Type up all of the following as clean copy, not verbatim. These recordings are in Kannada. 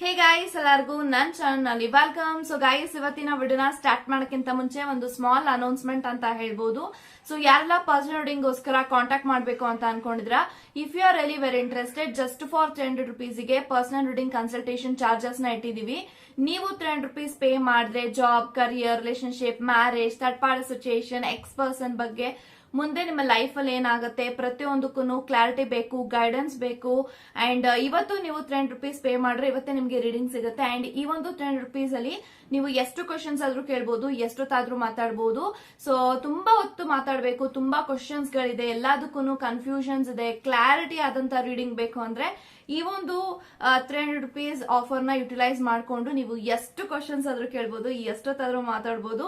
ಹೇ ಗಾಯ್ಸ್, ಎಲ್ಲರಿಗೂ ನನ್ನ ಚಾನಲ್ ವೆಲ್ಕಮ್. ಸೊ ಗಾಯ್ಸ್, ಇವತ್ತಿನ ವಿಡಿಯೋನ ಸ್ಟಾರ್ಟ್ ಮಾಡೋಕ್ಕಿಂತ ಮುಂಚೆ ಒಂದು ಸ್ಮಾಲ್ ಅನೌನ್ಸ್ಮೆಂಟ್ ಅಂತ ಹೇಳ್ಬೋದು. ಸೊ ಯಾರೆಲ್ಲ ಪರ್ಸನಲ್ ರೀಡಿಂಗ್ಗೋಸ್ಕರ ಕಾಂಟ್ಯಾಕ್ಟ್ ಮಾಡಬೇಕು ಅಂತ ಅನ್ಕೊಂಡಿದ್ರ, if you are really very interested, just for 300 rupees personal reading consultation charges ನ ಇಟ್ಟಿದೀವಿ. ನೀವು 300 rupees ಪೇ ಮಾಡಿದ್ರೆ job, career, relationship, marriage, third party situation, ex person ಬಗ್ಗೆ, ಮುಂದೆ ನಿಮ್ಮ ಲೈಫ್ ಅಲ್ಲಿ ಏನಾಗುತ್ತೆ ಪ್ರತಿಯೊಂದಕ್ಕೂ ಕ್ಲಾರಿಟಿ ಬೇಕು, ಗೈಡೆನ್ಸ್ ಬೇಕು. ಅಂಡ್ ಇವತ್ತು ನೀವು 300 rupees ಪೇ ಮಾಡ್ರೆ ಇವತ್ತೇ ನಿಮ್ಗೆ ರೀಡಿಂಗ್ ಸಿಗುತ್ತೆ. ಅಂಡ್ ಈ ಒಂದು 300 rupees ಅಲ್ಲಿ ನೀವು ಎಷ್ಟು ಕ್ವಶನ್ಸ್ ಆದ್ರೂ ಕೇಳ್ಬೋದು, ಎಷ್ಟೊತ್ತಾದ್ರೂ ಮಾತಾಡ್ಬೋದು. ಸೊ ತುಂಬಾ ಹೊತ್ತು ಮಾತಾಡ್ಬೇಕು, ತುಂಬಾ ಕ್ವಶನ್ಸ್ ಗಳಿದೆ, ಎಲ್ಲದಕ್ಕೂ ಕನ್ಫ್ಯೂಷನ್ಸ್ ಇದೆ, ಕ್ಲಾರಿಟಿ ಆದಂತ ರೀಡಿಂಗ್ ಬೇಕು ಅಂದ್ರೆ ಈ ಒಂದು 300 rupees ಆಫರ್ ನ ಯುಟಿಲೈಸ್ ಮಾಡ್ಕೊಂಡು ನೀವು ಎಷ್ಟು ಕ್ವಶನ್ಸ್ ಆದ್ರೂ ಕೇಳ್ಬೋದು, ಎಷ್ಟೊತ್ತಾದ್ರೂ ಮಾತಾಡ್ಬೋದು.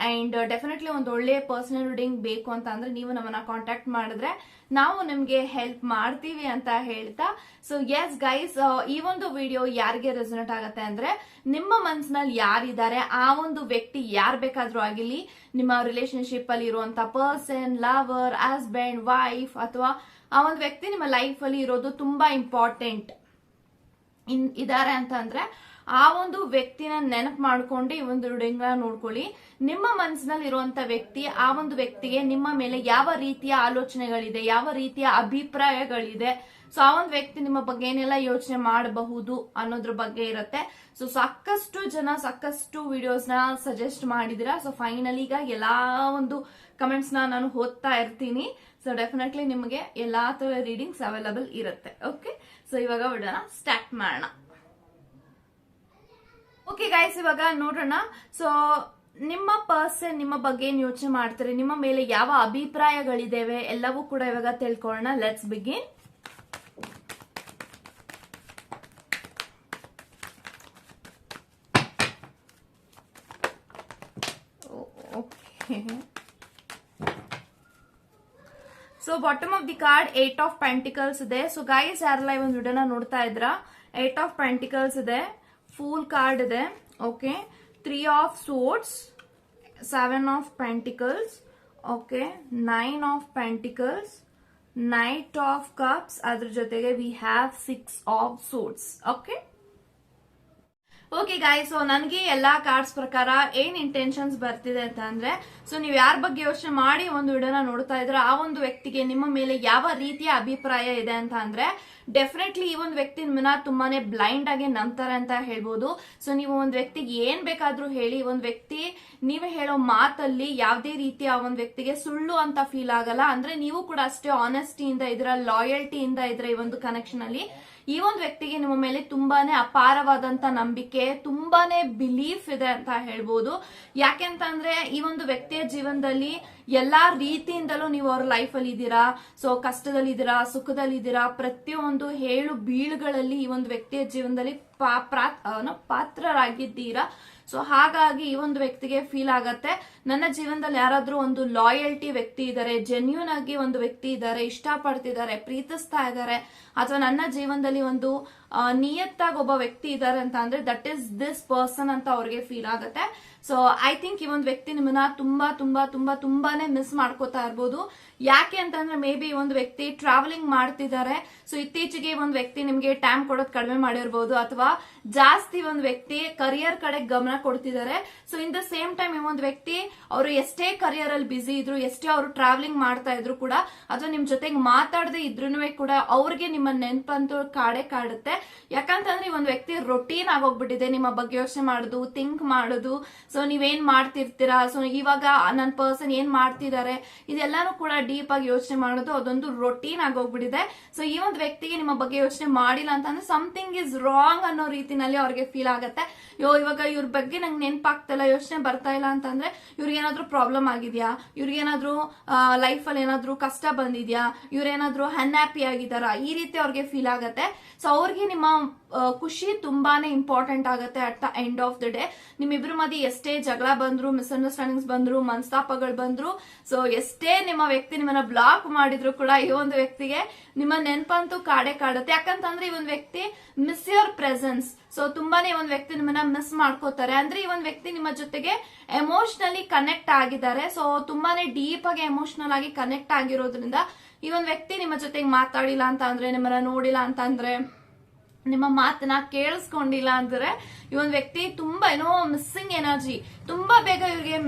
ಅಂಡ್ ಡೆಫಿನೆಟ್ಲಿ ಒಂದು ಒಳ್ಳೆ ಪರ್ಸನಲ್ ರೀಡಿಂಗ್ ಬೇಕು ಅಂತ ಅಂದ್ರೆ ನೀವು ನಮ್ಮನ್ನ ಕಾಂಟ್ಯಾಕ್ಟ್ ಮಾಡಿದ್ರೆ ನಾವು ನಿಮ್ಗೆ ಹೆಲ್ಪ್ ಮಾಡ್ತೀವಿ ಅಂತ ಹೇಳ್ತಾ, ಸೊ ಎಸ್ ಗೈಸ್, ಈ ಒಂದು ವಿಡಿಯೋ ಯಾರಿಗೆ ರೆಸೊನೇಟ್ ಆಗುತ್ತೆ ಅಂದ್ರೆ, ನಿಮ್ಮ ಮನಸ್ಸಿನಲ್ಲಿ ಯಾರಿದ್ದಾರೆ ಆ ಒಂದು ವ್ಯಕ್ತಿ ಯಾರು ಬೇಕಾದ್ರೂ ಆಗಿರ್ಲಿ, ನಿಮ್ಮ ರಿಲೇಶನ್ಶಿಪ್ ಅಲ್ಲಿ ಇರುವಂತ ಪರ್ಸನ್, ಲವರ್, ಹಸ್ಬೆಂಡ್, ವೈಫ್, ಅಥವಾ ಆ ಒಂದು ವ್ಯಕ್ತಿ ನಿಮ್ಮ ಲೈಫ್ ಅಲ್ಲಿ ಇರೋದು ತುಂಬಾ ಇಂಪಾರ್ಟೆಂಟ್ ಇದಾರೆ ಅಂತ ಅಂದ್ರೆ ಆ ಒಂದು ವ್ಯಕ್ತಿನ ನೆನಪು ಮಾಡ್ಕೊಂಡು ಈ ಒಂದು ರೀಡಿಂಗ್ ನೋಡ್ಕೊಳ್ಳಿ. ನಿಮ್ಮ ಮನಸ್ಸಿನಲ್ಲಿ ಇರುವಂತ ವ್ಯಕ್ತಿ, ಆ ಒಂದು ವ್ಯಕ್ತಿಗೆ ನಿಮ್ಮ ಮೇಲೆ ಯಾವ ರೀತಿಯ ಆಲೋಚನೆಗಳಿದೆ, ಯಾವ ರೀತಿಯ ಅಭಿಪ್ರಾಯಗಳಿದೆ, ಸೊ ಆ ಒಂದು ವ್ಯಕ್ತಿ ನಿಮ್ಮ ಬಗ್ಗೆ ಏನೆಲ್ಲ ಯೋಚನೆ ಮಾಡಬಹುದು ಅನ್ನೋದ್ರ ಬಗ್ಗೆ ಇರುತ್ತೆ. ಸೊ ಸಾಕಷ್ಟು ಜನ ಸಾಕಷ್ಟು ವಿಡಿಯೋಸ್ ನ ಸಜೆಸ್ಟ್ ಮಾಡಿದಿರಾ. ಸೊ ಫೈನಲಿ ಈಗ ಎಲ್ಲಾ ಒಂದು ಕಮೆಂಟ್ಸ್ ನಾನು ಓದ್ತಾ ಇರ್ತೀನಿ. ಸೊ ಡೆಫಿನೆಟ್ಲಿ ನಿಮಗೆ ಎಲ್ಲಾ ತರ ರೀಡಿಂಗ್ಸ್ ಅವೈಲಬಲ್ ಇರುತ್ತೆ. ಓಕೆ, ಸೊ ಇವಾಗ ವಿಡಿಯೋನ ಸ್ಟಾರ್ಟ್ ಮಾಡೋಣ. ಓಕೆ ಗೈಸ್, ಇವಾಗ ನೋಡೋಣ. ಸೊ ನಿಮ್ಮ ಪರ್ಸನ್ ನಿಮ್ಮ ಬಗ್ಗೆ ಏನ್ ಯೋಚನೆ ಮಾಡ್ತಾರೆ, ನಿಮ್ಮ ಮೇಲೆ ಯಾವ ಅಭಿಪ್ರಾಯಗಳಿದ್ದೇವೆ ಎಲ್ಲವೂ ಕೂಡ ಇವಾಗ ತಿಳ್ಕೊಳ್ಳೋಣ. Let's begin. Okay, so bottom of the card 8 of Pentacles ಇದೆ. ಸೊ ಗೈಸ್, ಯಾರೆಲ್ಲ ಈ ಒಂದು ವಿಡಿಯೋನ ನೋಡ್ತಾ ಇದ್ರ, 8 of Pentacles ಇದೆ, ಫೂಲ್ ಕಾರ್ಡ್ ಇದೆ. Okay, 3 of Swords, 7 of Pentacles, okay, 9 of Pentacles, Knight of Cups, ಅದ್ರ ಜೊತೆಗೆ we have 6 of Swords. Okay okay guys, so ನನಗೆ ಎಲ್ಲಾ ಕಾರ್ಡ್ಸ್ ಪ್ರಕಾರ ಏನ್ ಇಂಟೆನ್ಷನ್ಸ್ ಬರ್ತಿದೆ ಅಂತ ಅಂದ್ರೆ, ಸೊ ನೀವು ಯಾರ ಬಗ್ಗೆ ಯೋಚನೆ ಮಾಡಿ ಒಂದು ವಿಡಿಯೋನ ನೋಡ್ತಾ ಇದ್ರೆ ಆ ಒಂದು ವ್ಯಕ್ತಿಗೆ ನಿಮ್ಮ ಮೇಲೆ ಯಾವ ರೀತಿಯ ಅಭಿಪ್ರಾಯ ಇದೆ ಅಂತ ಅಂದ್ರೆ, ಡೆಫಿನೆಟ್ಲಿ ಈ ಒಂದು ವ್ಯಕ್ತಿ ನಿಮ್ಮನ್ನ ತುಂಬಾನೇ ಬ್ಲೈಂಡ್ ಆಗಿ ನಂಬ್ತಾರೆ ಅಂತ ಹೇಳ್ಬೋದು. ಸೊ ನೀವು ಒಂದ್ ವ್ಯಕ್ತಿಗೆ ಏನ್ ಬೇಕಾದ್ರೂ ಹೇಳಿ, ಒಂದ್ ವ್ಯಕ್ತಿ ನೀವೇ ಹೇಳೋ ಮಾತಲ್ಲಿ ಯಾವುದೇ ರೀತಿಯ ಆ ಒಂದ್ ವ್ಯಕ್ತಿಗೆ ಸುಳ್ಳು ಅಂತ ಫೀಲ್ ಆಗಲ್ಲ. ಅಂದ್ರೆ ನೀವು ಕೂಡ ಅಷ್ಟೇ ಆನೆಸ್ಟಿಯಿಂದ ಇದ್ರ, ಲಾಯಲ್ಟಿಯಿಂದ ಇದ್ರೆ ಈ ಒಂದು ಕನೆಕ್ಷನ್ ಅಲ್ಲಿ ಈ ಒಂದು ವ್ಯಕ್ತಿಗೆ ನಿಮ್ಮ ಮೇಲೆ ತುಂಬಾನೇ ಅಪಾರವಾದಂತ ನಂಬಿಕೆ, ತುಂಬಾನೇ ಬಿಲೀಫ್ ಇದೆ ಅಂತ ಹೇಳ್ಬೋದು. ಯಾಕೆಂತಂದ್ರೆ ಈ ಒಂದು ವ್ಯಕ್ತಿಯ ಜೀವನದಲ್ಲಿ ಎಲ್ಲಾ ರೀತಿಯಿಂದಲೂ ನೀವು ಅವ್ರ ಲೈಫ್ ಅಲ್ಲಿ ಇದ್ದೀರಾ. ಸೊ ಕಷ್ಟದಲ್ಲಿದ್ದೀರಾ, ಸುಖದಲ್ಲಿದ್ದೀರಾ, ಪ್ರತಿಯೊಂದು ಹೇಳು ಬೀಳುಗಳಲ್ಲಿ ಈ ಒಂದು ವ್ಯಕ್ತಿಯ ಜೀವನದಲ್ಲಿ ಪಾತ್ರರಾಗಿದ್ದೀರಾ. ಸೊ ಹಾಗಾಗಿ ಈ ಒಂದು ವ್ಯಕ್ತಿಗೆ ಫೀಲ್ ಆಗತ್ತೆ, ನನ್ನ ಜೀವನದಲ್ಲಿ ಯಾರಾದ್ರೂ ಒಂದು ಲಾಯಲ್ಟಿ ವ್ಯಕ್ತಿ ಇದ್ದಾರೆ, ಜೆನ್ಯೂನ್ ಆಗಿ ಒಂದು ವ್ಯಕ್ತಿ ಇದ್ದಾರೆ, ಇಷ್ಟಪಡ್ತಿದ್ದಾರೆ, ಪ್ರೀತಿಸ್ತಾ ಇದ್ದಾರೆ, ಅಥವಾ ನನ್ನ ಜೀವನದಲ್ಲಿ ಒಂದು ನಿಯತ್ತಾಗಿ ಒಬ್ಬ ವ್ಯಕ್ತಿ ಇದ್ದಾರೆ ಅಂತ ಅಂದ್ರೆ ದಟ್ ಈಸ್ ದಿಸ್ ಪರ್ಸನ್ ಅಂತ ಅವ್ರಿಗೆ ಫೀಲ್ ಆಗುತ್ತೆ. ಸೊ ಐ ಥಿಂಕ್ ಈ ಒಂದು ವ್ಯಕ್ತಿ ನಿಮ್ಮನ್ನ ತುಂಬಾ ತುಂಬಾ ತುಂಬಾ ತುಂಬಾನೇ ಮಿಸ್ ಮಾಡ್ಕೋತಾ ಇರ್ಬೋದು. ಯಾಕೆ ಅಂತಂದ್ರೆ ಮೇ ಬಿ ಒಂದು ವ್ಯಕ್ತಿ ಟ್ರಾವೆಲಿಂಗ್ ಮಾಡ್ತಿದ್ದಾರೆ. ಸೊ ಇತ್ತೀಚೆಗೆ ಒಂದು ವ್ಯಕ್ತಿ ನಿಮ್ಗೆ ಟೈಮ್ ಕೊಡೋದು ಕಡಿಮೆ ಮಾಡಿರ್ಬೋದು, ಅಥವಾ ಜಾಸ್ತಿ ಒಂದು ವ್ಯಕ್ತಿ ಕರಿಯರ್ ಕಡೆ ಗಮನ ಕೊಡ್ತಿದ್ದಾರೆ. So in the same time ಈ ಒಂದು ವ್ಯಕ್ತಿ ಅವರು ಎಷ್ಟೇ ಕರಿಯರ್ ಅಲ್ಲಿ ಬಿಸಿ ಇದ್ರು, ಎಷ್ಟೇ ಅವರು ಟ್ರಾವೆಲಿಂಗ್ ಮಾಡ್ತಾ ಇದ್ರು ಕೂಡ, ಅಥವಾ ನಿಮ್ ಜೊತೆಗೆ ಮಾತಾಡದೆ ಇದ್ರು ಕೂಡ ಅವ್ರಿಗೆ ನಿಮ್ಮ ನೆನಪಂತೂ ಕಾಡುತ್ತೆ. ಯಾಕಂತಂದ್ರೆ ಈ ಒಂದು ವ್ಯಕ್ತಿ ರೊಟೀನ್ ಆಗೋಗ್ಬಿಟ್ಟಿದೆ ನಿಮ್ಮ ಬಗ್ಗೆ ಯೋಚನೆ ಮಾಡೋದು, ಥಿಂಕ್ ಮಾಡೋದು. ಸೊ ನೀವೇನ್ ಮಾಡ್ತಿರ್ತೀರಾ, ಸೊ ಇವಾಗ ನನ್ನ ಪರ್ಸನ್ ಏನ್ ಮಾಡ್ತಿದ್ದಾರೆ ಇದೆಲ್ಲಾನು ಕೂಡ ಡೀಪ್ ಆಗಿ ಯೋಚನೆ ಮಾಡೋದು, ಅದೊಂದು ರೊಟೀನ್ ಆಗೋಗ್ಬಿಟ್ಟಿದೆ. ಸೊ ಈ ಒಂದು ವ್ಯಕ್ತಿಗೆ ನಿಮ್ಮ ಬಗ್ಗೆ ಯೋಚನೆ ಮಾಡಿಲ್ಲ ಅಂತಂದ್ರೆ ಸಮಥಿಂಗ್ ಇಸ್ ರಾಂಗ್ ಅನ್ನೋ ರೀತಿನಲ್ಲಿ ಅವ್ರಿಗೆ ಫೀಲ್ ಆಗುತ್ತೆ. ಇವಾಗ ಇವ್ರ ಬಗ್ಗೆ ನಂಗೆ ನೆನಪಾಗ್ತಿಲ್ಲ, ಯೋಚನೆ ಬರ್ತಾ ಇಲ್ಲ ಅಂತಂದ್ರೆ ಇವ್ರಿಗೇನಾದ್ರೂ ಪ್ರಾಬ್ಲಮ್ ಆಗಿದ್ಯಾ, ಇವ್ರಿಗೇನಾದ್ರೂ ಲೈಫ್ ಅಲ್ಲಿ ಏನಾದ್ರೂ ಕಷ್ಟ ಬಂದಿದ್ಯಾ, ಇವ್ರೇನಾದ್ರೂ ಅನ್ಹ್ಯಾಪಿ ಆಗಿದಾರ, ಈ ರೀತಿ ಅವ್ರಿಗೆ ಫೀಲ್ ಆಗತ್ತೆ. ಸೊ ಅವ್ರಿಗೆ ನಿಮ್ಮ ಖುಷಿ ತುಂಬಾನೇ ಇಂಪಾರ್ಟೆಂಟ್ ಆಗುತ್ತೆ at the end of the day. ನಿಮ್ಮಿಬ್ರು ಮಧ್ಯೆ ಎಷ್ಟೇ ಜಗಳ ಬಂದ್ರು, ಮಿಸ್ಅಂಡರ್ಸ್ಟ್ಯಾಂಡಿಂಗ್ಸ್ ಬಂದ್ರು, ಮನಸ್ತಾಪಗಳು ಬಂದ್ರು, ಸೊ ಎಷ್ಟೇ ನಿಮ್ಮ ವ್ಯಕ್ತಿ ನಿಮ್ಮನ್ನ ಬ್ಲಾಕ್ ಮಾಡಿದ್ರು ಕೂಡ ಈ ಒಂದು ವ್ಯಕ್ತಿಗೆ ನಿಮ್ಮ ನೆನಪಂತೂ ಕಾಡುತ್ತೆ. ಯಾಕಂತಂದ್ರೆ ಈ ಒಂದು ವ್ಯಕ್ತಿ ಮಿಸ್ ಯುವರ್ ಪ್ರೆಸೆನ್ಸ್. ಸೊ ತುಂಬಾನೇ ಈ ಒಂದು ವ್ಯಕ್ತಿ ನಿಮ್ಮನ್ನ ಮಿಸ್ ಮಾಡ್ಕೋತಾರೆ. ಅಂದ್ರೆ ಈ ಒಂದು ವ್ಯಕ್ತಿ ನಿಮ್ಮ ಜೊತೆಗೆ ಎಮೋಷನಲಿ ಕನೆಕ್ಟ್ ಆಗಿದ್ದಾರೆ. ಸೊ ತುಂಬಾನೇ ಡೀಪ್ ಆಗಿ ಎಮೋಷನಲ್ ಆಗಿ ಕನೆಕ್ಟ್ ಆಗಿರೋದ್ರಿಂದ ಈ ಒಂದು ವ್ಯಕ್ತಿ ನಿಮ್ಮ ಜೊತೆಗೆ ಮಾತಾಡಿಲ್ಲ ಅಂತ ಅಂದ್ರೆ, ನಿಮ್ಮನ್ನ ನೋಡಿಲ್ಲ ಅಂತ ಅಂದ್ರೆ, ನಿಮ್ಮ ಮಾತನ್ನ ಕೇಳಿಸ್ಕೊಂಡಿಲ್ಲ ಅಂದ್ರೆ ಈ ಒಂದು ವ್ಯಕ್ತಿ ತುಂಬಾ ಏನೋ ಮಿಸ್ಸಿಂಗ್ ಎನರ್ಜಿ, ತುಂಬಾ ಬೇಗ ಇವ್ರಿಗೆ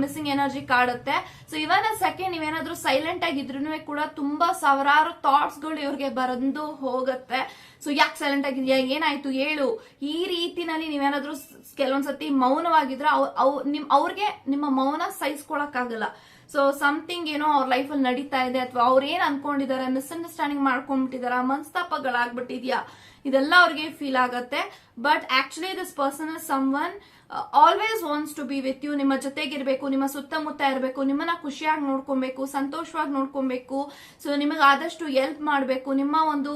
ಮಿಸ್ಸಿಂಗ್ ಎನರ್ಜಿ ಕಾಡುತ್ತೆ. ಸೊ ಇವನ್ ಸೆಕೆಂಡ್ ನೀವೇನಾದ್ರೂ ಸೈಲೆಂಟ್ ಆಗಿದ್ರು ಕೂಡ ತುಂಬಾ ಸಾವಿರಾರು ಥಾಟ್ಸ್ ಗಳು ಇವ್ರಿಗೆ ಬಂದು ಹೋಗುತ್ತೆ. ಸೊ ಯಾಕೆ ಸೈಲೆಂಟ್ ಆಗಿದ್ಯಾ, ಏನಾಯ್ತು ಹೇಳು, ಈ ರೀತಿನಲ್ಲಿ ನೀವೇನಾದ್ರೂ ಕೆಲವೊಂದ್ಸತಿ ಮೌನವಾಗಿದ್ರೆ ಅವ್ರಿಗೆ ನಿಮ್ಮ ಮೌನ ಸಹಿಸ್ಕೊಳಕ್ಕಾಗಲ್ಲ. ಸೊ ಸಮಥಿಂಗ್ ಏನೋ ಅವ್ರ ಲೈಫಲ್ಲಿ ನಡೀತಾ ಇದೆ, ಅಥವಾ ಅವ್ರು ಏನ್ ಅನ್ಕೊಂಡಿದ್ದಾರೆ, ಮಿಸ್ಅಂಡರ್ಸ್ಟ್ಯಾಂಡಿಂಗ್ ಮಾಡ್ಕೊಂಡ್ಬಿಟ್ಟಿದಾರ, ಮನಸ್ತಾಪಗಳಾಗ್ಬಿಟ್ಟಿದ್ಯಾ, ಇದೆಲ್ಲ ಅವ್ರಿಗೆ ಫೀಲ್ ಆಗತ್ತೆ. But actually this person is someone always wants to be with you. ನಿಮ್ಮ ಜೊತೆಗಿರ್ಬೇಕು, ನಿಮ್ಮ ಸುತ್ತಮುತ್ತ ಇರಬೇಕು, ನಿಮ್ಮನ್ನ ಖುಷಿಯಾಗಿ ನೋಡ್ಕೊಬೇಕು, ಸಂತೋಷವಾಗಿ ನೋಡ್ಕೊಬೇಕು. ಸೊ ನಿಮಗೆ ಆದಷ್ಟು ಹೆಲ್ಪ್ ಮಾಡಬೇಕು, ನಿಮ್ಮ ಒಂದು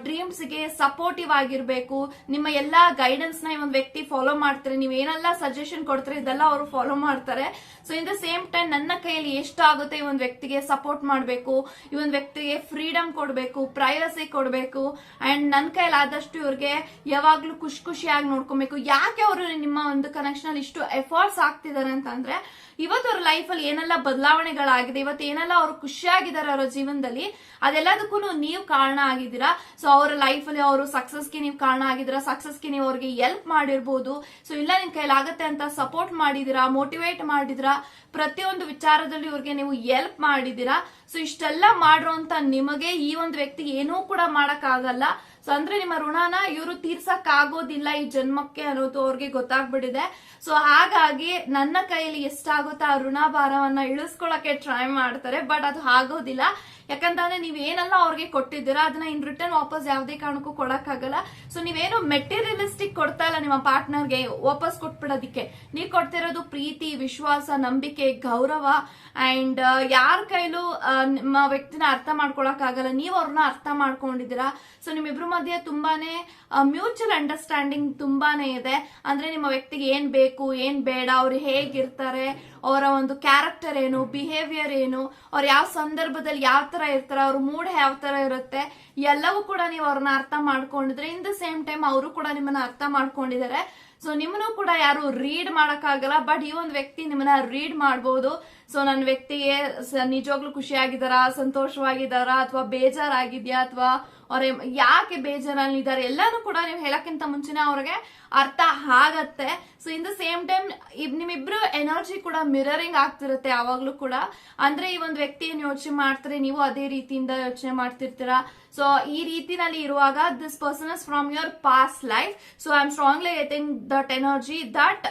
ಡ್ರೀಮ್ಸ್ ಗೆ ಸಪೋರ್ಟಿವ್ ಆಗಿರ್ಬೇಕು. ನಿಮ್ಮ ಎಲ್ಲಾ ಗೈಡೆನ್ಸ್ ನ ಈ ಒಂದು ವ್ಯಕ್ತಿ ಫಾಲೋ ಮಾಡ್ತಾರೆ, ನೀವು ಏನೆಲ್ಲ ಸಜೆಷನ್ ಕೊಡ್ತಾರೆ ಇದೆಲ್ಲ ಅವರು ಫಾಲೋ ಮಾಡ್ತಾರೆ. So in the same time ನನ್ನ ಕೈಯಲ್ಲಿ ಎಷ್ಟಾಗುತ್ತೆ ಈ ಒಂದು ವ್ಯಕ್ತಿಗೆ ಸಪೋರ್ಟ್ ಮಾಡಬೇಕು, ಈ ಒಂದು ವ್ಯಕ್ತಿಗೆ ಫ್ರೀಡಮ್ ಕೊಡಬೇಕು, ಪ್ರೈವಸಿ ಕೊಡಬೇಕು. ಅಂಡ್ ನನ್ನ ಕೈಯಲ್ಲಿ ಆದಷ್ಟು ಇವ್ರಿಗೆ ಯಾವಾಗ್ಲೂ ಖುಷಿಯಾಗಿ ನೋಡ್ಕೊಬೇಕು. ಯಾಕೆ ಅವರು ನಿಮ್ಮ ಒಂದು ಕನೆಕ್ಷನ್ ಅಲ್ಲಿ ಇಷ್ಟು ಎಫರ್ಟ್ಸ್ ಆಗ್ತಿದ್ದಾರೆ ಅಂತಂದ್ರೆ, ಇವತ್ತು ಅವ್ರ ಲೈಫ್ ಅಲ್ಲಿ ಏನೆಲ್ಲ ಬದಲಾವಣೆಗಳಾಗಿದೆ, ಇವತ್ತು ಏನೆಲ್ಲ ಅವರು ಖುಷಿಯಾಗಿದ್ದಾರೆ ಅವರ ಜೀವನದಲ್ಲಿ, ಅದೆಲ್ಲದಕ್ಕೂ ನೀವು ಕಾರಣ ಆಗಿದ್ದೀರಾ. ಸೊ ಅವರ ಲೈಫ್ ಅಲ್ಲಿ ಅವರು ಸಕ್ಸಸ್ಗೆ ನೀವು ಕಾರಣ ಆಗಿದ್ದೀರಾ, ಸಕ್ಸಸ್ಗೆ ನೀವು ಅವ್ರಿಗೆ ಹೆಲ್ಪ್ ಮಾಡಿರ್ಬೋದು. ಸೊ ಇಲ್ಲ ನಿನ್ ಕೈಲಾಗತ್ತೆ ಅಂತ ಸಪೋರ್ಟ್ ಮಾಡಿದೀರಾ, ಮೋಟಿವೇಟ್ ಮಾಡಿದಿರಾ, ಪ್ರತಿಯೊಂದು ವಿಚಾರದಲ್ಲಿ ಇವ್ರಿಗೆ ನೀವು ಹೆಲ್ಪ್ ಮಾಡಿದೀರಾ. ಸೊ ಇಷ್ಟೆಲ್ಲ ಮಾಡಿರುವಂತ ನಿಮಗೆ ಈ ಒಂದು ವ್ಯಕ್ತಿ ಏನೂ ಕೂಡ ಮಾಡಕ್ ಆಗಲ್ಲ. ಸೊ ಅಂದ್ರೆ ನಿಮ್ಮ ಋಣನ ಇವರು ತೀರ್ಸಕ್ ಆಗೋದಿಲ್ಲ ಈ ಜನ್ಮಕ್ಕೆ ಅನ್ನೋದು ಅವ್ರಿಗೆ ಗೊತ್ತಾಗ್ಬಿಟ್ಟಿದೆ. ಸೊ ಹಾಗಾಗಿ ನನ್ನ ಕೈಯಲ್ಲಿ ಎಷ್ಟಾಗುತ್ತೋ ಆ ಋಣ ಭಾರವನ್ನ ಇಳಿಸ್ಕೊಳಕ್ಕೆ ಟ್ರೈ ಮಾಡ್ತಾರೆ, ಬಟ್ ಅದು ಆಗೋದಿಲ್ಲ. ಯಾಕಂತಂದ್ರೆ ನೀವೇನೆಲ್ಲ ಅವ್ರಿಗೆ ಕೊಟ್ಟಿದ್ದೀರಾ ಅದನ್ನ ಇನ್ ರಿಟರ್ನ್ ವಾಪಸ್ ಯಾವುದೇ ಕಾರಣಕ್ಕೂ ಕೊಡಕ್ಕಾಗಲ್ಲ. ಸೊ ನೀವೇನು ಮೆಟೀರಿಯಲಿಸ್ಟಿಕ್ ಕೊಡ್ತಾ ಇಲ್ಲ ನಿಮ್ಮ ಪಾರ್ಟ್ನರ್ಗೆ ವಾಪಸ್ ಕೊಟ್ಬಿಡೋದಿಕ್ಕೆ, ನೀವ್ ಕೊಡ್ತಿರೋದು ಪ್ರೀತಿ, ವಿಶ್ವಾಸ, ನಂಬಿಕೆ, ಗೌರವ. ಅಂಡ್ ಯಾರ ಕೈಲೂ ನಿಮ್ಮ ವ್ಯಕ್ತಿನ ಅರ್ಥ ಮಾಡ್ಕೊಳಕ್ ಆಗಲ್ಲ, ನೀವ್ ಅವ್ರನ್ನ ಅರ್ಥ ಮಾಡ್ಕೊಂಡಿದ್ದೀರಾ. ಸೊ ನಿಮ್ಮಿಬ್ರು ಮಧ್ಯೆ ತುಂಬಾನೇ ಮ್ಯೂಚುವಲ್ ಅಂಡರ್ಸ್ಟ್ಯಾಂಡಿಂಗ್ ತುಂಬಾನೇ ಇದೆ. ಅಂದ್ರೆ ನಿಮ್ಮ ವ್ಯಕ್ತಿಗೆ ಏನ್ ಬೇಕು, ಏನ್ ಬೇಡ, ಅವ್ರು ಹೇಗಿರ್ತಾರೆ, ಅವರ ಒಂದು ಕ್ಯಾರೆಕ್ಟರ್ ಏನು, ಬಿಹೇವಿಯರ್ ಏನು, ಅವ್ರು ಯಾವ ಸಂದರ್ಭದಲ್ಲಿ ಯಾವ ತರ ಇರ್ತಾರೆ, ಅವ್ರ ಮೂಡ್ ಯಾವ ತರ ಇರುತ್ತೆ, ಎಲ್ಲವೂ ಕೂಡ ನೀವು ಅವ್ರನ್ನ ಅರ್ಥ ಮಾಡ್ಕೊಂಡಿದ್ರೆ ಇನ್ ದ ಸೇಮ್ ಟೈಮ್ ಅವರು ಕೂಡ ನಿಮ್ಮನ್ನ ಅರ್ಥ ಮಾಡ್ಕೊಂಡಿದ್ದಾರೆ. ಸೊ ನಿಮ್ಮನ್ನು ಕೂಡ ಯಾರು ರೀಡ್ ಮಾಡಕ್ಕಾಗಲ್ಲ, ಬಟ್ ಈ ಒಂದು ವ್ಯಕ್ತಿ ನಿಮ್ಮನ್ನ ರೀಡ್ ಮಾಡಬಹುದು. ಸೊ ನನ್ನ ವ್ಯಕ್ತಿಗೆ ನಿಜವಾಗ್ಲೂ ಖುಷಿಯಾಗಿದ್ದಾರಾ, ಸಂತೋಷವಾಗಿದ್ದಾರಾ, ಅಥವಾ ಬೇಜಾರಾಗಿದ್ಯಾ, ಅಥವಾ ಅವ್ರ ಯಾಕೆ ಬೇಜಾರಲ್ಲಿದ್ದಾರೆ, ಎಲ್ಲಾನು ಕೂಡ ನೀವು ಹೇಳಕ್ಕಿಂತ ಮುಂಚೆನೆ ಅವ್ರಿಗೆ ಅರ್ಥ ಆಗತ್ತೆ. So in the same time ನಿಮ್ಮಿಬ್ರು ಎನರ್ಜಿ ಕೂಡ ಮಿರರಿಂಗ್ ಆಗ್ತಿರುತ್ತೆ ಯಾವಾಗ್ಲೂ ಕೂಡ. ಅಂದ್ರೆ ಈ ಒಂದು ವ್ಯಕ್ತಿ ಏನ್ ಯೋಚನೆ ಮಾಡ್ತಾರೆ, ನೀವು ಅದೇ ರೀತಿಯಿಂದ ಯೋಚನೆ ಮಾಡ್ತಿರ್ತೀರಾ. ಸೊ ಈ ರೀತಿನಲ್ಲಿ ಇರುವಾಗ this person is from your past life. So I am strongly getting that energy that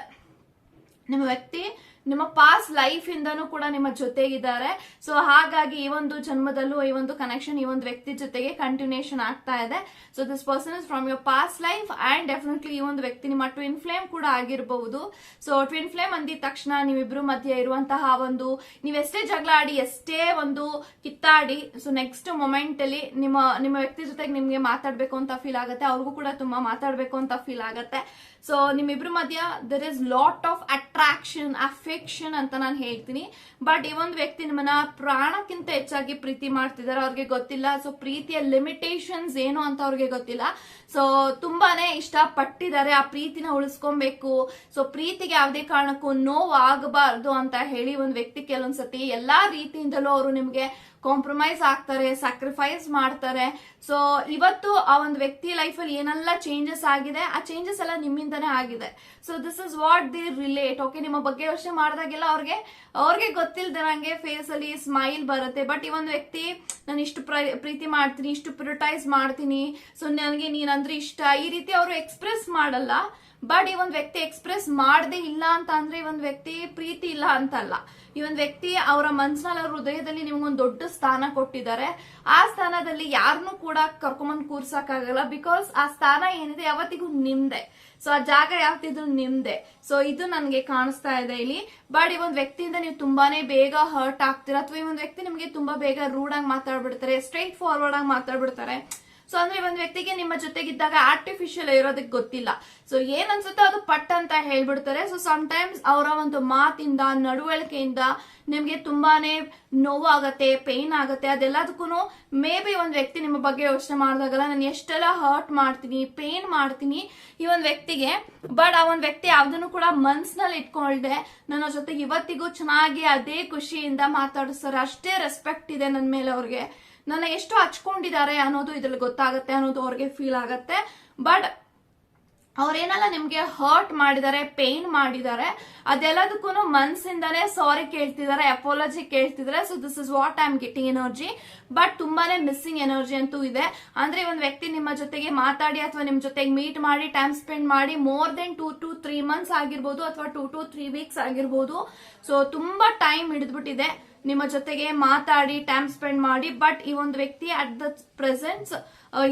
ನಿಮ್ಮ ವ್ಯಕ್ತಿ ನಿಮ್ಮ ಪಾಸ್ಟ್ ಲೈಫ್ ಇಂದನೂ ಕೂಡ ನಿಮ್ಮ ಜೊತೆಗಿದ್ದಾರೆ. ಸೊ ಹಾಗಾಗಿ ಈ ಒಂದು ಜನ್ಮದಲ್ಲೂ ಈ ಒಂದು ಕನೆಕ್ಷನ್ ಈ ಒಂದು ವ್ಯಕ್ತಿ ಜೊತೆಗೆ ಕಂಟಿನ್ಯೂಷನ್ ಆಗ್ತಾ ಇದೆ. So this person is from your past life and definitely ಈ ಒಂದು ವ್ಯಕ್ತಿ ನಿಮ್ಮ ಟ್ವಿನ್ ಫ್ಲೇಮ್ ಕೂಡ ಆಗಿರಬಹುದು. ಸೊ ಟ್ವಿನ್ ಫ್ಲೇಮ್ ಅಂದಿದ ತಕ್ಷಣ ನೀವಿಬ್ರು ಮಧ್ಯೆ ಇರುವಂತಹ ಒಂದು, ನೀವೆಷ್ಟೇ ಜಗಳ ಆಡಿ, ಎಷ್ಟೇ ಒಂದು ಕಿತ್ತಾಡಿ, ಸೊ ನೆಕ್ಸ್ಟ್ ಮೊಮೆಂಟ್ ಅಲ್ಲಿ ನಿಮ್ಮ ವ್ಯಕ್ತಿ ಜೊತೆಗೆ ನಿಮ್ಗೆ ಮಾತಾಡ್ಬೇಕು ಅಂತ ಫೀಲ್ ಆಗುತ್ತೆ, ಅವ್ರಿಗೂ ಕೂಡ ತುಂಬಾ ಮಾತಾಡ್ಬೇಕು ಅಂತ ಫೀಲ್ ಆಗುತ್ತೆ. ಸೊ ನಿಮ್ಮಿಬ್ರು ಮಧ್ಯ there is lot of attraction, affection ಅಂತ ನಾನು ಹೇಳ್ತೀನಿ. ಬಟ್ ಈ ಒಂದು ವ್ಯಕ್ತಿ ನಿಮ್ಮನ್ನ ಪ್ರಾಣಕ್ಕಿಂತ ಹೆಚ್ಚಾಗಿ ಪ್ರೀತಿ ಮಾಡ್ತಿದ್ದಾರೆ, ಅವ್ರಿಗೆ ಗೊತ್ತಿಲ್ಲ. ಸೊ ಪ್ರೀತಿಯ ಲಿಮಿಟೇಷನ್ಸ್ ಏನು ಅಂತ ಅವ್ರಿಗೆ ಗೊತ್ತಿಲ್ಲ. ಸೊ ತುಂಬಾನೇ ಇಷ್ಟ ಪಟ್ಟಿದ್ದಾರೆ, ಆ ಪ್ರೀತಿನ ಉಳಿಸ್ಕೊಬೇಕು. ಸೊ ಪ್ರೀತಿಗೆ ಯಾವುದೇ ಕಾರಣಕ್ಕೂ ನೋವು ಆಗಬಾರ್ದು ಅಂತ ಹೇಳಿ ಒಂದು ವ್ಯಕ್ತಿ ಕೆಲವೊಂದ್ಸತಿ ಎಲ್ಲಾ ರೀತಿಯಿಂದಲೂ ಅವರು ನಿಮ್ಗೆ ಕಾಂಪ್ರಮೈಸ್ ಆಗ್ತಾರೆ, ಸ್ಯಾಕ್ರಿಫೈಸ್ ಮಾಡ್ತಾರೆ. ಸೊ ಇವತ್ತು ಆ ಒಂದು ವ್ಯಕ್ತಿ ಲೈಫ್ ಅಲ್ಲಿ ಏನೆಲ್ಲ ಚೇಂಜಸ್ ಆಗಿದೆ, ಆ ಚೇಂಜಸ್ ಎಲ್ಲ ನಿಮ್ಮಿಂದನೇ ಆಗಿದೆ. So this is what the relate. Okay, ನಿಮ್ಮ ಬಗ್ಗೆ ಯೋಚನೆ ಮಾಡಿದಾಗೆಲ್ಲ ಅವ್ರಿಗೆ ಗೊತ್ತಿಲ್ದಂಗೆ ಫೇಸ್ ಅಲ್ಲಿ ಸ್ಮೈಲ್ ಬರುತ್ತೆ. ಬಟ್ ಈ ಒಂದು ವ್ಯಕ್ತಿ ನಾನು ಇಷ್ಟು ಪ್ರೀತಿ ಮಾಡ್ತೀನಿ, ಇಷ್ಟು ಪ್ರಿಯೋರಿಟೈಸ್ ಮಾಡ್ತೀನಿ, ಸೊ ನನಗೆ ನೀನಂದ್ರೆ ಇಷ್ಟ, ಈ ರೀತಿ ಅವರು ಎಕ್ಸ್ಪ್ರೆಸ್ ಮಾಡಲ್ಲ. ಬಟ್ ಈ ಒಂದು ವ್ಯಕ್ತಿ ಎಕ್ಸ್ಪ್ರೆಸ್ ಮಾಡದೇ ಇಲ್ಲ ಅಂತ ಅಂದ್ರೆ ಈ ಒಂದು ವ್ಯಕ್ತಿ ಪ್ರೀತಿ ಇಲ್ಲ ಅಂತಲ್ಲ. ಈ ಒಂದು ವ್ಯಕ್ತಿ ಅವರ ಮನ್ಸಿನಲ್ಲಿ, ಅವ್ರ ಹೃದಯದಲ್ಲಿ ನಿಮ್ಗೊಂದು ದೊಡ್ಡ ಸ್ಥಾನ ಕೊಟ್ಟಿದ್ದಾರೆ. ಆ ಸ್ಥಾನದಲ್ಲಿ ಯಾರನ್ನೂ ಕೂಡ ಕರ್ಕೊಂಬಂದ್ ಕೂರ್ಸಕ್ಕಾಗಲ್ಲ. ಬಿಕಾಸ್ ಆ ಸ್ಥಾನ ಏನಿದೆ ಯಾವತ್ತಿಗೂ ನಿಮ್ದೆ. ಸೊ ಆ ಜಾಗ ಯಾವತ್ತಿದ್ರು ನಿಮ್ದೆ. ಸೊ ಇದು ನನ್ಗೆ ಕಾಣಿಸ್ತಾ ಇದೆ ಇಲ್ಲಿ. ಬಟ್ ಈ ಒಂದು ವ್ಯಕ್ತಿಯಿಂದ ನೀವು ತುಂಬಾನೇ ಬೇಗ ಹರ್ಟ್ ಆಗ್ತೀರಾ, ಅಥವಾ ಈ ಒಂದು ವ್ಯಕ್ತಿ ನಿಮ್ಗೆ ತುಂಬಾ ಬೇಗ ರೂಡ್ ಆಗಿ ಮಾತಾಡ್ಬಿಡ್ತಾರೆ, ಸ್ಟ್ರೈಟ್ ಫಾರ್ವರ್ಡ್ ಆಗಿ ಮಾತಾಡ್ಬಿಡ್ತಾರೆ. ಸೊ ಅಂದ್ರೆ ಒಂದು ವ್ಯಕ್ತಿಗೆ ನಿಮ್ಮ ಜೊತೆಗಿದ್ದಾಗ ಆರ್ಟಿಫಿಷಿಯಲ್ ಇರೋದಕ್ಕೆ ಗೊತ್ತಿಲ್ಲ. ಸೊ ಏನ್ ಅನ್ಸುತ್ತೋ ಅದು ಪಟ್ ಅಂತ ಹೇಳ್ಬಿಡ್ತಾರೆ. ಸೊ ಸಮ್ಟೈಮ್ಸ್ ಅವರ ಒಂದು ಮಾತಿಂದ, ನಡವಳಿಕೆಯಿಂದ ನಿಮ್ಗೆ ತುಂಬಾನೇ ನೋವಾಗತ್ತೆ, ಪೇನ್ ಆಗತ್ತೆ. ಅದೆಲ್ಲದಕ್ಕೂ ಮೇ ಬಿ ಒಂದು ವ್ಯಕ್ತಿ ನಿಮ್ಮ ಬಗ್ಗೆ ಯೋಚನೆ ಮಾಡಿದಾಗಲ್ಲ, ನಾನು ಎಷ್ಟೆಲ್ಲ ಹರ್ಟ್ ಮಾಡ್ತೀನಿ, ಪೇನ್ ಮಾಡ್ತೀನಿ ಈ ಒಂದು ವ್ಯಕ್ತಿಗೆ. ಬಟ್ ಆ ಒಂದು ವ್ಯಕ್ತಿ ಯಾವ್ದನ್ನು ಕೂಡ ಮನ್ಸ್ನಲ್ಲಿ ಇಟ್ಕೊಳ್ದೆ ನನ್ನ ಜೊತೆಗೆ ಇವತ್ತಿಗೂ ಚೆನ್ನಾಗಿ ಅದೇ ಖುಷಿಯಿಂದ ಮಾತಾಡಿಸ್ತಾರೆ. ಅಷ್ಟೇ ರೆಸ್ಪೆಕ್ಟ್ ಇದೆ ನನ್ನ ಮೇಲೆ ಅವ್ರಿಗೆ, ನನ್ನ ಎಷ್ಟು ಹಚ್ಕೊಂಡಿದ್ದಾರೆ ಅನ್ನೋದು ಇದ್ರಲ್ಲಿ ಗೊತ್ತಾಗತ್ತೆ, ಅನ್ನೋದು ಅವ್ರಿಗೆ ಫೀಲ್ ಆಗತ್ತೆ. ಬಟ್ ಅವ್ರೇನೆಲ್ಲ ನಿಮ್ಗೆ ಹರ್ಟ್ ಮಾಡಿದ್ದಾರೆ, ಪೇನ್ ಮಾಡಿದ್ದಾರೆ, ಅದೆಲ್ಲದಕ್ಕೂ ಮನ್ಸಿಂದಾನೇ ಸಾರಿ ಕೇಳ್ತಿದ್ದಾರೆ, ಅಪಾಲಜಿ ಕೇಳ್ತಿದ್ದಾರೆ. So this is what I am getting energy. But ತುಂಬಾನೇ ಮಿಸ್ಸಿಂಗ್ ಎನರ್ಜಿ ಅಂತೂ ಇದೆ. ಅಂದ್ರೆ ಒಂದು ವ್ಯಕ್ತಿ ನಿಮ್ಮ ಜೊತೆಗೆ ಮಾತಾಡಿ ಅಥವಾ ನಿಮ್ ಜೊತೆಗೆ ಮೀಟ್ ಮಾಡಿ ಟೈಮ್ ಸ್ಪೆಂಡ್ ಮಾಡಿ ಮೋರ್ ದೆನ್ 2 to 3 months ಆಗಿರ್ಬೋದು ಅಥವಾ 2 to 3 weeks ಆಗಿರ್ಬೋದು. ಸೊ ತುಂಬಾ ಟೈಮ್ ಹಿಡಿದ್ಬಿಟ್ಟಿದೆ ನಿಮ್ಮ ಜೊತೆಗೆ ಮಾತಾಡಿ ಟೈಮ್ ಸ್ಪೆಂಡ್ ಮಾಡಿ. ಬಟ್ ಈ ಒಂದು ವ್ಯಕ್ತಿ ಅಟ್ ದ ಪ್ರೆಸೆನ್ಸ್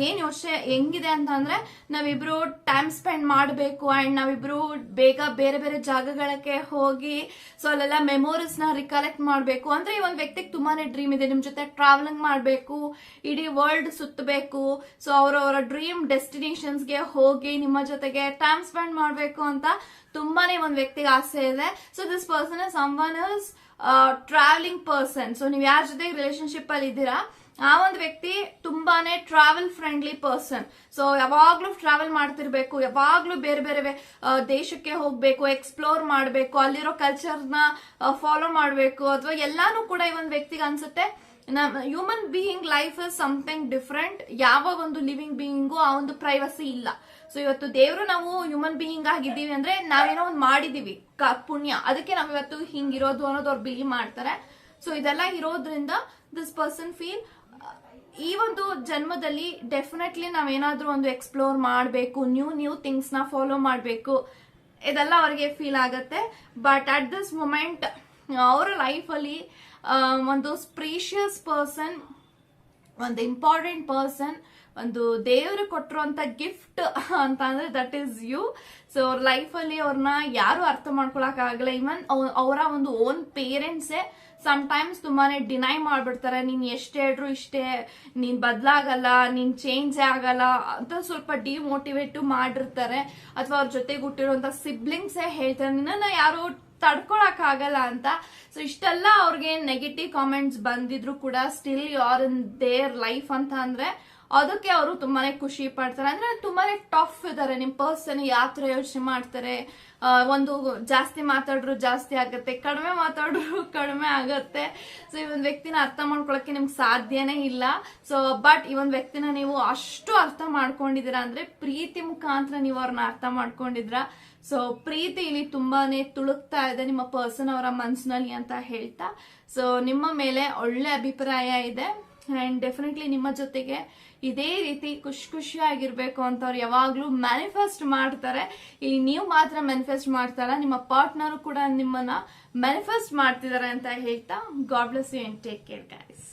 ಏನ್ ಯೋಚನೆ ಹೆಂಗಿದೆ ಅಂತಂದ್ರೆ, ನಾವಿಬ್ರು ಟೈಮ್ ಸ್ಪೆಂಡ್ ಮಾಡಬೇಕು ಅಂಡ್ ನಾವಿಬ್ರು ಬೇಗ ಬೇರೆ ಬೇರೆ ಜಾಗಗಳಿಗೆ ಹೋಗಿ ಸೊ ಅಲ್ಲೆಲ್ಲ ಮೆಮೊರೀಸ್ ನ ರಿಕಲೆಕ್ಟ್ ಮಾಡಬೇಕು. ಅಂದ್ರೆ ಈ ಒಂದು ವ್ಯಕ್ತಿಗೆ ತುಂಬಾನೇ ಡ್ರೀಮ್ ಇದೆ, ನಿಮ್ ಜೊತೆ ಟ್ರಾವೆಲಿಂಗ್ ಮಾಡಬೇಕು, ಇಡೀ ವರ್ಲ್ಡ್ ಸುತ್ತಬೇಕು, ಸೊ ಅವರವರ ಡ್ರೀಮ್ ಡೆಸ್ಟಿನೇಷನ್ಸ್ ಗೆ ಹೋಗಿ ನಿಮ್ಮ ಜೊತೆಗೆ ಟೈಮ್ ಸ್ಪೆಂಡ್ ಮಾಡಬೇಕು ಅಂತ ತುಂಬಾನೇ ಒಂದು ವ್ಯಕ್ತಿಗೆ ಆಸೆ ಇದೆ. So this person is someone is travelling person. So ನೀವು ಯಾರ ಜೊತೆ ರಿಲೇಶನ್ಶಿಪ್ ಅಲ್ಲಿ ಇದ್ದೀರಾ ಆ ಒಂದು ವ್ಯಕ್ತಿ ತುಂಬಾನೇ ಟ್ರಾವೆಲ್ ಫ್ರೆಂಡ್ಲಿ ಪರ್ಸನ್. ಸೊ ಯಾವಾಗ್ಲೂ ಟ್ರಾವೆಲ್ ಮಾಡ್ತಿರ್ಬೇಕು, ಯಾವಾಗ್ಲೂ ಬೇರೆ ಬೇರೆ ದೇಶಕ್ಕೆ ಹೋಗ್ಬೇಕು, ಎಕ್ಸ್ಪ್ಲೋರ್ ಮಾಡ್ಬೇಕು, ಅಲ್ಲಿರೋ ಕಲ್ಚರ್ ನ ಫಾಲೋ ಮಾಡ್ಬೇಕು, ಅಥವಾ ಎಲ್ಲಾನು ಕೂಡ ಈ ಒಂದು ವ್ಯಕ್ತಿಗೆ ಅನ್ಸುತ್ತೆ. Human being life is something different. ಯಾವ ಒಂದು ಲಿವಿಂಗ್ ಬೀಯಿಂಗು ಆ ಒಂದು ಪ್ರೈವಸಿ ಇಲ್ಲ. ಸೊ ಇವತ್ತು ದೇವರು ನಾವು ಹ್ಯೂಮನ್ ಬೀಯಿಂಗ್ ಆಗಿದ್ದೀವಿ ಅಂದ್ರೆ ನಾವೇನೋ ಒಂದು ಮಾಡಿದೀವಿ ಪುಣ್ಯ, ಅದಕ್ಕೆ ನಾವ್ ಇವತ್ತು ಹಿಂಗಿರೋದು ಅನ್ನೋದು ಅವ್ರು ಬಿಲೀವ್ ಮಾಡ್ತಾರೆ. ಸೊ ಇದೆಲ್ಲ ಇರೋದ್ರಿಂದ ದಿಸ್ ಪರ್ಸನ್ ಫೀಲ್ ಈ ಒಂದು ಜನ್ಮದಲ್ಲಿ ಡೆಫಿನೆಟ್ಲಿ ನಾವೇನಾದ್ರೂ ಒಂದು ಎಕ್ಸ್ಪ್ಲೋರ್ ಮಾಡಬೇಕು, ನ್ಯೂ ಥಿಂಗ್ಸ್ ನ ಫಾಲೋ ಮಾಡಬೇಕು, ಇದೆಲ್ಲ ಅವ್ರಿಗೆ ಫೀಲ್ ಆಗತ್ತೆ. ಬಟ್ ಅಟ್ ದಿಸ್ ಮೊಮೆಂಟ್ ಅವರ ಲೈಫ್ ಅಲ್ಲಿ ಒಂದು ಪ್ರೀಶಿಯಸ್ ಪರ್ಸನ್, ಒಂದು ಇಂಪಾರ್ಟೆಂಟ್ ಪರ್ಸನ್, ಒಂದು ದೇವರು ಕೊಟ್ಟಿರುವಂತ ಗಿಫ್ಟ್ ಅಂತ ಅಂದ್ರೆ ದಟ್ ಈಸ್ ಯು. ಸೊ ಅವ್ರ ಲೈಫ್ ಅಲ್ಲಿ ಅವ್ರನ್ನ ಯಾರು ಅರ್ಥ ಮಾಡ್ಕೊಳಕ್ ಆಗಲ್ಲ. ಇವನ್ ಅವರ ಒಂದು ಓನ್ ಪೇರೆಂಟ್ಸೇ ಸಮ್ಟೈಮ್ಸ್ ತುಂಬಾನೇ ಡಿನೈ ಮಾಡ್ಬಿಡ್ತಾರೆ, ನೀನ್ ಎಷ್ಟೇ ಹೇಳ್ರು ಇಷ್ಟೇ, ನೀನ್ ಬದ್ಲಾಗಲ್ಲ, ನೀನ್ ಚೇಂಜ್ ಆಗಲ್ಲ ಅಂತ ಸ್ವಲ್ಪ ಡಿಮೋಟಿವೇಟ್ ಮಾಡಿರ್ತಾರೆ. ಅಥವಾ ಅವ್ರ ಜೊತೆಗೆ ಹುಟ್ಟಿರುವಂತ ಸಿಬ್ಲಿಂಗ್ಸೇ ಹೇಳ್ತಾರೆ ನಿನ್ನ ಯಾರು ತಡ್ಕೊಳಕ್ ಆಗಲ್ಲ ಅಂತ. ಸೊ ಇಷ್ಟೆಲ್ಲ ಅವ್ರಿಗೆ ನೆಗೆಟಿವ್ ಕಾಮೆಂಟ್ಸ್ ಬಂದಿದ್ರು ಕೂಡ still you are in their life ಅಂತ ಅಂದ್ರೆ ಅದಕ್ಕೆ ಅವರು ತುಂಬಾನೇ ಖುಷಿ ಪಡ್ತಾರೆ. ಅಂದ್ರೆ ತುಂಬಾನೇ ಟಫ್ ಇದಾರೆ ನಿಮ್ ಪರ್ಸನ್. ಯಾವ ತರ ಯೋಚನೆ ಮಾಡ್ತಾರೆ, ಒಂದು ಜಾಸ್ತಿ ಮಾತಾಡ್ರು ಜಾಸ್ತಿ ಆಗತ್ತೆ, ಕಡಿಮೆ ಮಾತಾಡ್ರು ಕಡಿಮೆ ಆಗತ್ತೆ. ಸೊ ಈ ಒಂದು ವ್ಯಕ್ತಿನ ಅರ್ಥ ಮಾಡ್ಕೊಳಕ್ಕೆ ನಿಮ್ಗೆ ಸಾಧ್ಯನೇ ಇಲ್ಲ. ಸೊ ಬಟ್ ಈ ಒಂದು ವ್ಯಕ್ತಿನ ನೀವು ಅಷ್ಟು ಅರ್ಥ ಮಾಡ್ಕೊಂಡಿದೀರಾ ಅಂದ್ರೆ ಪ್ರೀತಿ ಮುಖಾಂತರ ನೀವು ಅವ್ರನ್ನ ಅರ್ಥ ಮಾಡ್ಕೊಂಡಿದ್ರ. ಸೊ ಪ್ರೀತಿ ಇಲ್ಲಿ ತುಂಬಾನೇ ತುಳುಕ್ತಾ ಇದೆ ನಿಮ್ಮ ಪರ್ಸನ್ ಅವರ ಮನ್ಸಿನಲ್ಲಿ ಅಂತ ಹೇಳ್ತಾ, ಸೊ ನಿಮ್ಮ ಮೇಲೆ ಒಳ್ಳೆ ಅಭಿಪ್ರಾಯ ಇದೆ ಅಂಡ್ ಡೆಫಿನೆಟ್ಲಿ ನಿಮ್ಮ ಜೊತೆಗೆ ಇದೇ ರೀತಿ ಖುಷಿಯಾಗಿರ್ಬೇಕು ಅಂತ ಅವ್ರು ಯಾವಾಗ್ಲೂ ಮ್ಯಾನಿಫೆಸ್ಟ್ ಮಾಡ್ತಾರೆ. ಇಲ್ಲಿ ನೀವು ಮಾತ್ರ ಮ್ಯಾನಿಫೆಸ್ಟ್ ಮಾಡ್ತಾರ, ನಿಮ್ಮ ಪಾರ್ಟ್ನರ್ ಕೂಡ ನಿಮ್ಮನ್ನ ಮ್ಯಾನಿಫೆಸ್ಟ್ ಮಾಡ್ತಿದ್ದಾರೆ ಅಂತ ಹೇಳ್ತಾ God bless you and take care guys.